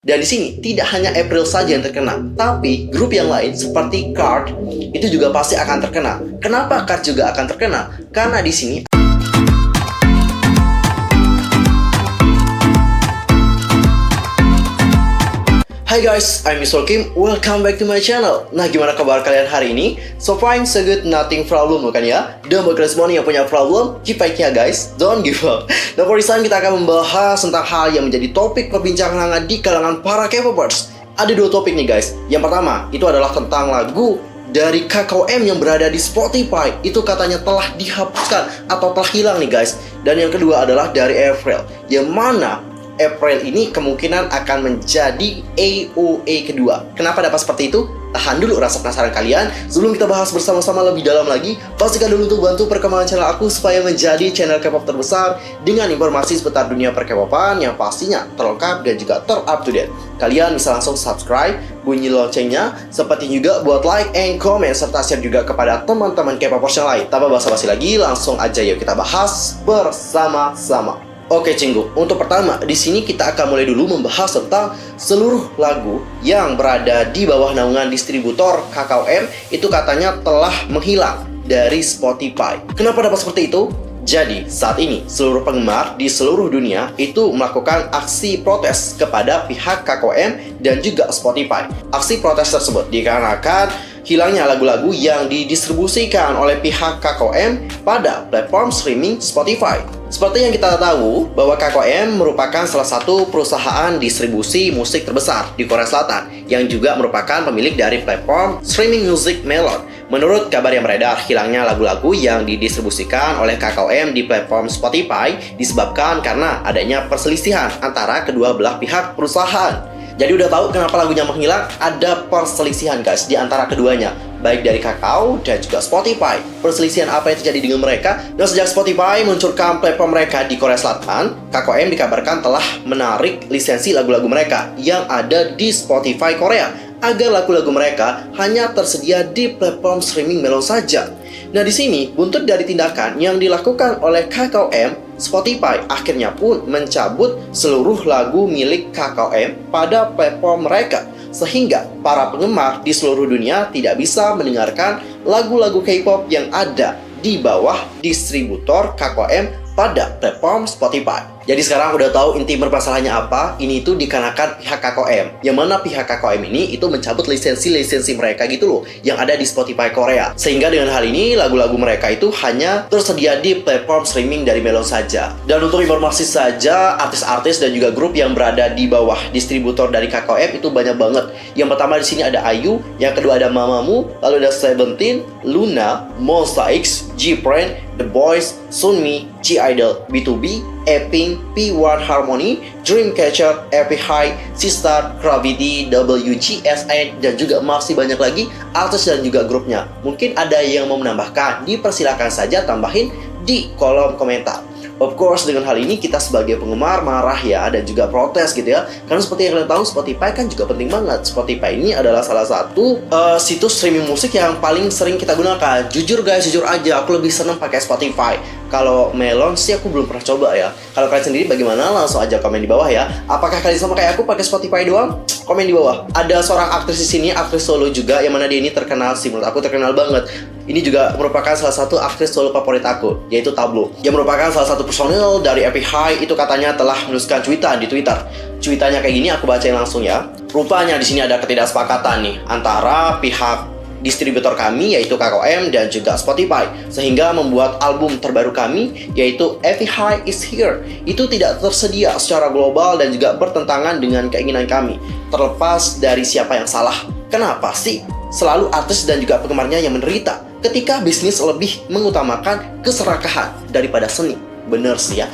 Dan di sini tidak hanya April saja yang terkena, tapi grup yang lain seperti KARD itu juga pasti akan terkena. Kenapa KARD juga akan terkena? Karena di sini Hai guys, I'm Mr. Kim. Welcome back to my channel. Nah, gimana kabar kalian hari ini? So fine, so good, nothing problem, bukan ya? Dan bagi kalian semua yang punya problem, keep fight ya guys. Don't give up. Nah, for this time kita akan membahas tentang hal yang menjadi topik perbincangan hangat di kalangan para K-popers. Ada dua topik nih guys. Yang pertama, itu adalah tentang lagu dari KKOM yang berada di Spotify. Itu katanya telah dihapuskan atau telah hilang nih guys. Dan yang kedua adalah dari April, yang mana April ini kemungkinan akan menjadi AOA kedua. Kenapa dapat seperti itu? Tahan dulu rasa penasaran kalian. Sebelum kita bahas bersama-sama lebih dalam lagi, pastikan dulu untuk bantu perkembangan channel aku supaya menjadi channel K-pop terbesar dengan informasi seputar dunia per-K-popan yang pastinya terlengkap dan juga ter-up-to-date. Kalian bisa langsung subscribe, bunyi loncengnya, seperti juga buat like and comment, serta share juga kepada teman-teman K-popers yang lain. Tanpa basa-basi lagi, langsung aja yuk kita bahas bersama-sama. Oke Cinggu, untuk pertama di sini kita akan mulai dulu membahas tentang seluruh lagu yang berada di bawah naungan distributor KKOM itu katanya telah menghilang dari Spotify. Kenapa dapat seperti itu? Jadi saat ini seluruh penggemar di seluruh dunia itu melakukan aksi protes kepada pihak KKOM dan juga Spotify. Aksi protes tersebut dikarenakan hilangnya lagu-lagu yang didistribusikan oleh pihak KKOM pada platform streaming Spotify. Seperti yang kita tahu bahwa KKOM merupakan salah satu perusahaan distribusi musik terbesar di Korea Selatan yang juga merupakan pemilik dari platform streaming music Melon. Menurut kabar yang beredar, hilangnya lagu-lagu yang didistribusikan oleh KKOM di platform Spotify disebabkan karena adanya perselisihan antara kedua belah pihak perusahaan. Jadi udah tahu kenapa lagunya menghilang? Ada perselisihan guys di antara keduanya, baik dari Kakao dan juga Spotify. Perselisihan apa yang terjadi dengan mereka? Dan sejak Spotify meluncurkan platform mereka di Korea Selatan, KKOM dikabarkan telah menarik lisensi lagu-lagu mereka yang ada di Spotify Korea agar lagu-lagu mereka hanya tersedia di platform streaming Melon saja. Nah di sini buntut dari tindakan yang dilakukan oleh KKOM, Spotify akhirnya pun mencabut seluruh lagu milik KKOM pada platform mereka, sehingga para penggemar di seluruh dunia tidak bisa mendengarkan lagu-lagu K-pop yang ada di bawah distributor KKOM pada platform Spotify. Jadi sekarang udah tahu inti permasalahannya apa. Ini itu dikarenakan pihak KKOM, yang mana pihak KKOM ini itu mencabut lisensi mereka gitu loh yang ada di Spotify Korea. Sehingga dengan hal ini lagu-lagu mereka itu hanya tersedia di platform streaming dari Melon saja. Dan untuk informasi saja, artis-artis dan juga grup yang berada di bawah distributor dari KKOM itu banyak banget. Yang pertama di sini ada IU, yang kedua ada Mamamoo, lalu ada Seventeen, Luna, Monsta X, G-Friend, The Boys, Sunmi, G-Idol, B2B, Apink, P1 Harmony, Dreamcatcher, Epic High, Sistar, Gravity, WGSN, dan juga masih banyak lagi artis dan juga grupnya. Mungkin ada yang mau menambahkan, dipersilakan saja tambahin di kolom komentar. Of course, dengan hal ini kita sebagai penggemar marah ya, dan juga protes gitu ya. Karena seperti yang kalian tahu, Spotify kan juga penting banget. Spotify ini adalah salah satu situs streaming musik yang paling sering kita gunakan. Jujur guys, jujur aja, aku lebih seneng pakai Spotify. Kalau Melon sih aku belum pernah coba ya. Kalau kalian sendiri bagaimana? Langsung aja komen di bawah ya. Apakah kalian sama kayak aku pakai Spotify doang? Komen di bawah. Ada seorang aktris di sini, aktris solo juga, yang mana dia ini terkenal sih, menurut aku terkenal banget. Ini juga merupakan salah satu aktris solo favorit aku, yaitu Tablo, yang merupakan salah satu personil dari Epic High. Itu katanya telah menuliskan cuitan di Twitter. Cuitannya kayak gini, aku bacain langsung ya. Rupanya di sini ada ketidaksepakatan nih antara pihak distributor kami yaitu KKOM dan juga Spotify, sehingga membuat album terbaru kami yaitu Epic High is Here itu tidak tersedia secara global dan juga bertentangan dengan keinginan kami. Terlepas dari siapa yang salah, kenapa sih selalu artis dan juga penggemarnya yang menderita ketika bisnis lebih mengutamakan keserakahan daripada seni? Bener sih ya.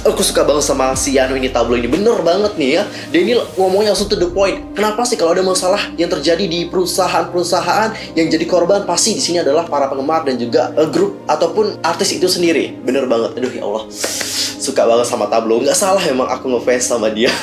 Aku suka banget sama si Yano ini, Tablo ini. Bener banget nih ya. Dia ini ngomongnya langsung to the point. Kenapa sih kalau ada masalah yang terjadi di perusahaan-perusahaan, yang jadi korban pasti di sini adalah para penggemar dan juga grup ataupun artis itu sendiri. Bener banget. Aduh ya Allah. Suka banget sama Tablo. Nggak salah emang aku ngefans sama dia.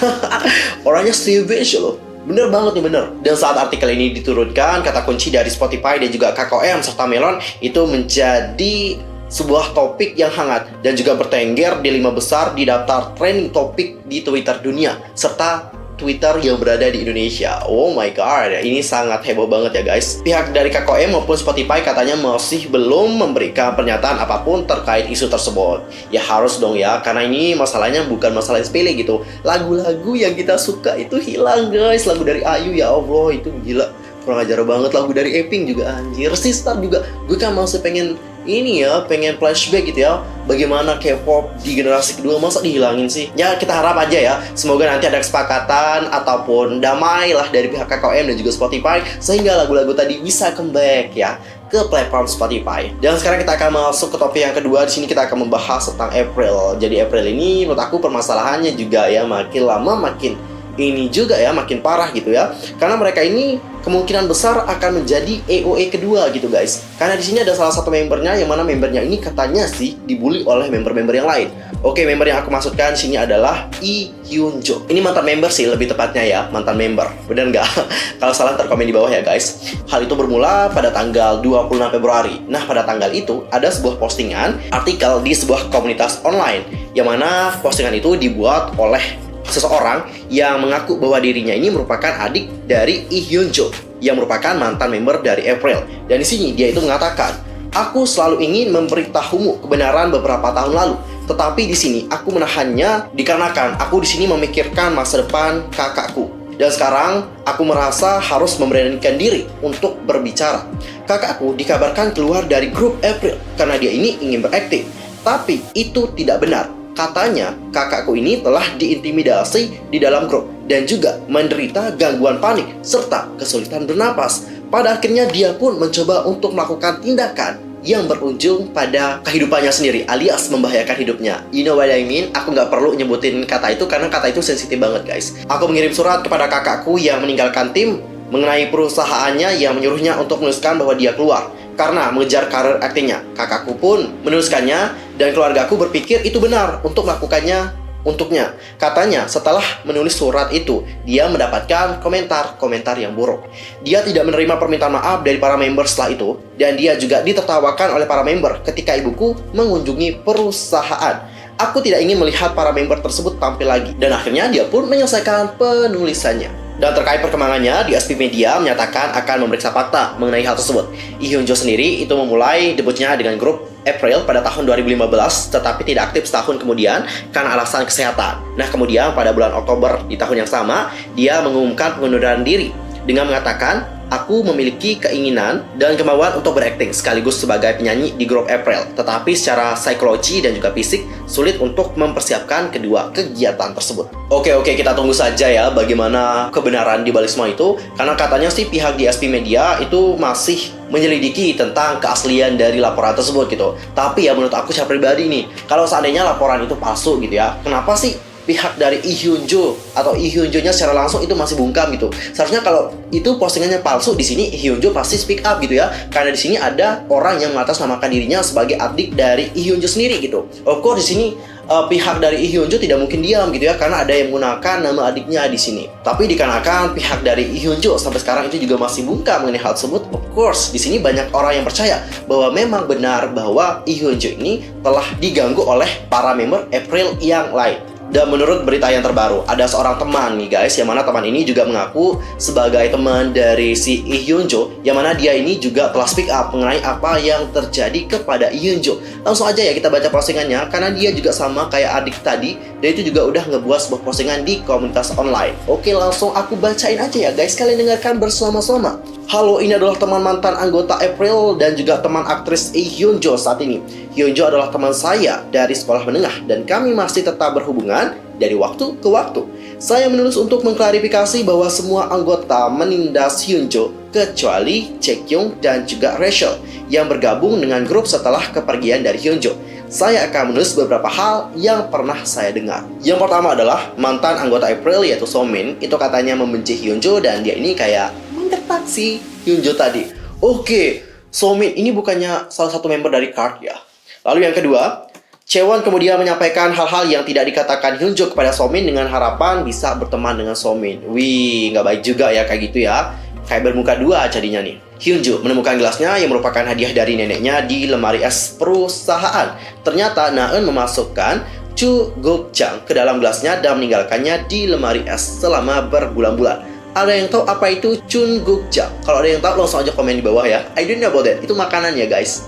Orangnya savage loh. Bener banget nih, bener. Dan saat artikel ini diturunkan, kata kunci dari Spotify dan juga KKOM serta Melon itu menjadi sebuah topik yang hangat dan juga bertengger di 5 besar di daftar trending topik di Twitter dunia serta Twitter yang berada di Indonesia. Oh my god, ini sangat heboh banget ya guys. Pihak dari KKOM maupun Spotify katanya masih belum memberikan pernyataan apapun terkait isu tersebut. Ya harus dong ya, karena ini masalahnya bukan masalah yang sepele gitu. Lagu-lagu yang kita suka itu hilang guys. Lagu dari Ayu ya Allah itu gila, kurang ajar banget. Lagu dari Eping juga anjir. Sistar juga. Gue kan masih pengen ini ya, pengen flashback gitu ya, bagaimana K-pop di generasi kedua, masa dihilangin sih? Ya kita harap aja ya, semoga nanti ada kesepakatan ataupun damai lah dari pihak KKOM dan juga Spotify, sehingga lagu-lagu tadi bisa comeback ya ke platform Spotify. Dan sekarang kita akan masuk ke topik yang kedua. Di sini kita akan membahas tentang April. Jadi April ini menurut aku permasalahannya juga ya makin lama makin ini juga ya makin parah gitu ya, karena mereka ini kemungkinan besar akan menjadi AOA kedua gitu guys. Karena di sini ada salah satu membernya, yang mana membernya ini katanya sih dibully oleh member-member yang lain. Oke, member yang aku maksudkan sini adalah Lee Hyunjo. Ini mantan member sih lebih tepatnya ya, mantan member. Bener nggak? Kalau salah ntar komen di bawah ya guys. Hal itu bermula pada tanggal 26 Februari. Nah, pada tanggal itu ada sebuah postingan artikel di sebuah komunitas online, yang mana postingan itu dibuat oleh seseorang yang mengaku bahwa dirinya ini merupakan adik dari Lee Hyunjo yang merupakan mantan member dari April. Dan di sini dia itu mengatakan, "Aku selalu ingin memberitahumu kebenaran beberapa tahun lalu, tetapi di sini aku menahannya dikarenakan aku di sini memikirkan masa depan kakakku. Dan sekarang aku merasa harus memberanikan diri untuk berbicara. Kakakku dikabarkan keluar dari grup April karena dia ini ingin berakting, tapi itu tidak benar. Katanya, kakakku ini telah diintimidasi di dalam grup dan juga menderita gangguan panik serta kesulitan bernapas. Pada akhirnya dia pun mencoba untuk melakukan tindakan yang berujung pada kehidupannya sendiri, alias membahayakan hidupnya. You know what I mean? Aku nggak perlu nyebutin kata itu karena kata itu sensitif banget guys. Aku mengirim surat kepada kakakku yang meninggalkan tim mengenai perusahaannya yang menyuruhnya untuk menuliskan bahwa dia keluar karena mengejar karir aktingnya. Kakakku pun menuliskannya dan keluargaku berpikir itu benar untuk melakukannya untuknya. Katanya setelah menulis surat itu, dia mendapatkan komentar-komentar yang buruk. Dia tidak menerima permintaan maaf dari para member setelah itu, dan dia juga ditertawakan oleh para member ketika ibuku mengunjungi perusahaan. Aku tidak ingin melihat para member tersebut tampil lagi. Dan akhirnya dia pun menyelesaikan penulisannya. Dan terkait perkembangannya, DSP Media menyatakan akan memeriksa fakta mengenai hal tersebut. Lee Hyunjo sendiri itu memulai debutnya dengan grup April pada tahun 2015, tetapi tidak aktif setahun kemudian karena alasan kesehatan. Nah, kemudian pada bulan Oktober di tahun yang sama, dia mengumumkan pengunduran diri dengan mengatakan, "Aku memiliki keinginan dan kemauan untuk berakting sekaligus sebagai penyanyi di grup April. Tetapi secara psikologi dan juga fisik sulit untuk mempersiapkan kedua kegiatan tersebut." Oke, kita tunggu saja ya bagaimana kebenaran di balik semua itu. Karena katanya sih pihak DSP Media itu masih menyelidiki tentang keaslian dari laporan tersebut gitu. Tapi ya menurut aku secara pribadi nih, kalau seandainya laporan itu palsu gitu ya, kenapa sih pihak dari Lee Hyunjo atau Lee Hyunjo-nya secara langsung itu masih bungkam gitu? Seharusnya kalau itu postingannya palsu, di sini Lee Hyunjo pasti speak up gitu ya, karena di sini ada orang yang mengatasnamakan dirinya sebagai adik dari Lee Hyunjo sendiri gitu. Of course di sini pihak dari Lee Hyunjo tidak mungkin diam gitu ya, karena ada yang menggunakan nama adiknya di sini. Tapi dikarenakan pihak dari Lee Hyunjo sampai sekarang itu juga masih bungkam mengenai hal tersebut, of course di sini banyak orang yang percaya bahwa memang benar bahwa Lee Hyunjo ini telah diganggu oleh para member April yang lain. Dan menurut berita yang terbaru, ada seorang teman nih guys, yang mana teman ini juga mengaku sebagai teman dari si Lee Hyunjo, yang mana dia ini juga telah speak up mengenai apa yang terjadi kepada Lee Hyunjo. Langsung aja ya kita baca postingannya, karena dia juga sama kayak adik tadi, dan itu juga udah ngebuat sebuah postingan di komunitas online. Oke, langsung aku bacain aja ya guys, kalian dengarkan bersama-sama. "Halo, ini adalah teman mantan anggota April dan juga teman aktris Lee Hyunjo saat ini. Hyunjo adalah teman saya dari sekolah menengah dan kami masih tetap berhubungan dari waktu ke waktu. Saya menulis untuk mengklarifikasi bahwa semua anggota menindas Hyunjo kecuali Jaekyung dan juga Rachel yang bergabung dengan grup setelah kepergian dari Hyunjo. Saya akan menulis beberapa hal yang pernah saya dengar. Yang pertama adalah mantan anggota April yaitu Somin itu katanya membenci Hyunjo dan dia ini kayak menggertak si Hyunjo tadi. Oke, Somin ini bukannya salah satu member dari KART ya. Lalu yang kedua, Chaewon kemudian menyampaikan hal-hal yang tidak dikatakan Hyunjo kepada Somin dengan harapan bisa berteman dengan Somin. Wih, nggak baik juga ya kayak gitu ya. Kayak bermuka dua jadinya nih. Hyunjo menemukan gelasnya yang merupakan hadiah dari neneknya di lemari es perusahaan. Ternyata Naeun memasukkan Chu Gokjang ke dalam gelasnya dan meninggalkannya di lemari es selama berbulan-bulan. Ada yang tahu apa itu Chun Gokjang? Kalau ada yang tahu langsung aja komen di bawah ya. I don't know about that. Itu makanannya guys.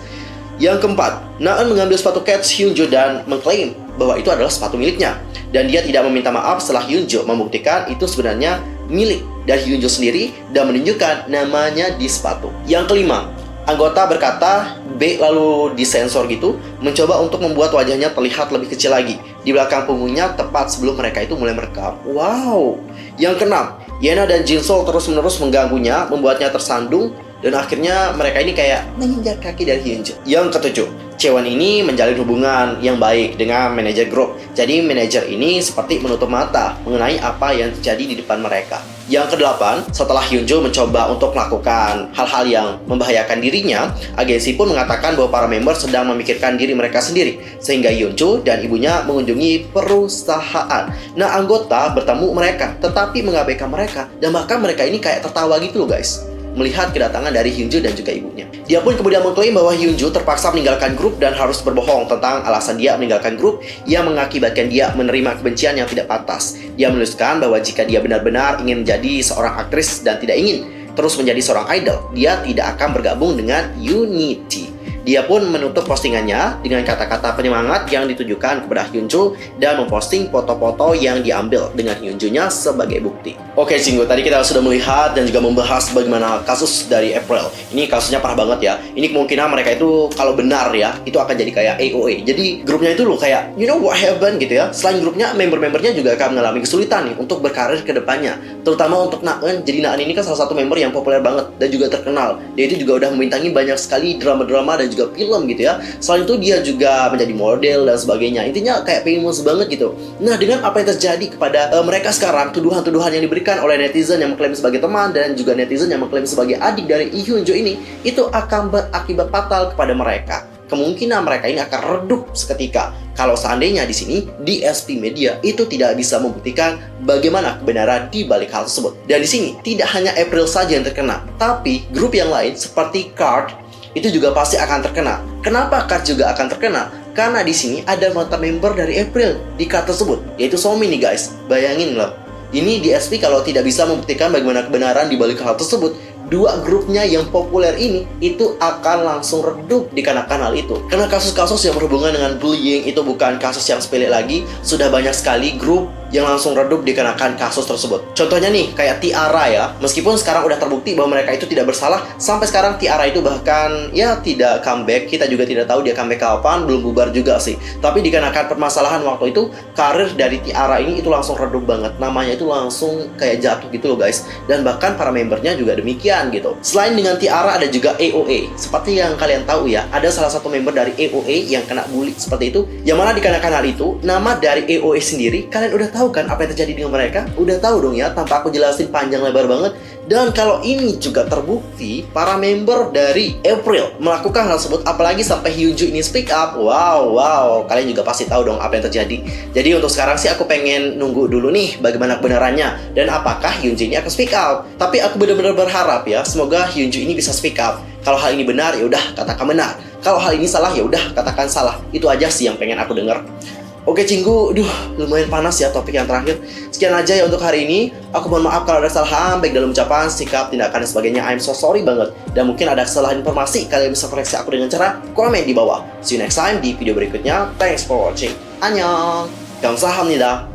Yang keempat, Naeun mengambil sepatu kets Hyunjo dan mengklaim bahwa itu adalah sepatu miliknya. Dan dia tidak meminta maaf setelah Hyunjo membuktikan itu sebenarnya milik dari Hyunjo sendiri dan menunjukkan namanya di sepatu. Yang kelima, anggota berkata B lalu disensor gitu, mencoba untuk membuat wajahnya terlihat lebih kecil lagi di belakang punggungnya tepat sebelum mereka itu mulai merekam. Wow. Yang keenam, Yena dan Jinsol terus-menerus mengganggunya, membuatnya tersandung, dan akhirnya mereka ini kayak menginjak kaki dari Hyunjo. Yang ketujuh, Chaewon ini menjalin hubungan yang baik dengan manajer grup. Jadi manajer ini seperti menutup mata mengenai apa yang terjadi di depan mereka. Yang kedelapan, setelah Hyunjo mencoba untuk melakukan hal-hal yang membahayakan dirinya, agensi pun mengatakan bahwa para member sedang memikirkan diri mereka sendiri, sehingga Hyunjo dan ibunya mengunjungi perusahaan. Nah, anggota bertemu mereka, tetapi mengabaikan mereka, dan bahkan mereka ini kayak tertawa gitu loh guys, melihat kedatangan dari Hyunjo dan juga ibunya. Dia pun kemudian mengklaim bahwa Hyunjo terpaksa meninggalkan grup dan harus berbohong tentang alasan dia meninggalkan grup yang mengakibatkan dia menerima kebencian yang tidak pantas. Dia menuliskan bahwa jika dia benar-benar ingin menjadi seorang aktris dan tidak ingin terus menjadi seorang idol, dia tidak akan bergabung dengan Unity. Dia pun menutup postingannya dengan kata-kata penyemangat yang ditujukan kepada Hyunjo dan memposting foto-foto yang diambil dengan Hyunjo-nya sebagai bukti. Oke Cinggu, tadi kita sudah melihat dan juga membahas bagaimana kasus dari April. Ini kasusnya parah banget ya. Ini kemungkinan mereka itu kalau benar ya, itu akan jadi kayak AOA. Jadi grupnya itu loh kayak, you know what happened gitu ya. Selain grupnya, member-membernya juga akan mengalami kesulitan nih untuk berkarir ke depannya. Terutama untuk Naeun. Jadi Naeun ini kan salah satu member yang populer banget dan juga terkenal. Dia itu juga udah membintangi banyak sekali drama-drama dan juga film gitu ya. Selain itu dia juga menjadi model dan sebagainya. Intinya kayak famous banget gitu. Nah, dengan apa yang terjadi kepada mereka sekarang, tuduhan-tuduhan yang diberikan oleh netizen yang mengklaim sebagai teman dan juga netizen yang mengklaim sebagai adik dari Lee Hyunjo ini, itu akan berakibat fatal kepada mereka. Kemungkinan mereka ini akan redup seketika kalau seandainya di sini DSP Media itu tidak bisa membuktikan bagaimana kebenaran di balik hal tersebut. Dan di sini tidak hanya April saja yang terkena, tapi grup yang lain seperti KARD itu juga pasti akan terkena. Kenapa KARD juga akan terkena? Karena di sini ada mantan member dari April di KARD tersebut, yaitu Somi nih guys. Bayangin loh, ini DSP kalau tidak bisa membuktikan bagaimana kebenaran di balik hal tersebut, dua grupnya yang populer ini itu akan langsung redup dikarenakan hal itu. Karena kasus-kasus yang berhubungan dengan bullying itu bukan kasus yang sepele lagi. Sudah banyak sekali grup yang langsung redup dikarenakan kasus tersebut. Contohnya nih, kayak T-ara ya. Meskipun sekarang udah terbukti bahwa mereka itu tidak bersalah, sampai sekarang T-ara itu bahkan ya tidak comeback. Kita juga tidak tahu dia comeback kapan, belum bubar juga sih. Tapi dikarenakan permasalahan waktu itu, karir dari T-ara ini itu langsung redup banget. Namanya itu langsung kayak jatuh gitu loh guys. Dan bahkan para membernya juga demikian gitu. Selain dengan T-ara ada juga AOA. Seperti yang kalian tahu ya, ada salah satu member dari AOA yang kena bully seperti itu. Yang mana dikarenakan hal itu, nama dari AOA sendiri kalian udah tahu kan apa yang terjadi dengan mereka? Udah tahu dong ya, tanpa aku jelasin panjang lebar banget. Dan kalau ini juga terbukti, para member dari April melakukan hal tersebut, apalagi sampai Hyunjo ini speak up. Wow, kalian juga pasti tahu dong apa yang terjadi. Jadi untuk sekarang sih aku pengen nunggu dulu nih bagaimana kebenarannya dan apakah Hyunjo ini akan speak up. Tapi aku benar-benar berharap ya, semoga Hyunjo ini bisa speak up. Kalau hal ini benar, ya udah katakan benar. Kalau hal ini salah, ya udah katakan salah. Itu aja sih yang pengen aku dengar. Oke Cinggu, lumayan panas ya topik yang terakhir. Sekian aja ya untuk hari ini. Aku mohon maaf kalau ada kesalahan, baik dalam ucapan, sikap, tindakan, dan sebagainya. I'm so sorry banget. Dan mungkin ada kesalahan informasi, kalian bisa koreksi aku dengan cara komen di bawah. See you next time di video berikutnya. Thanks for watching. Annyeong. 감사합니다.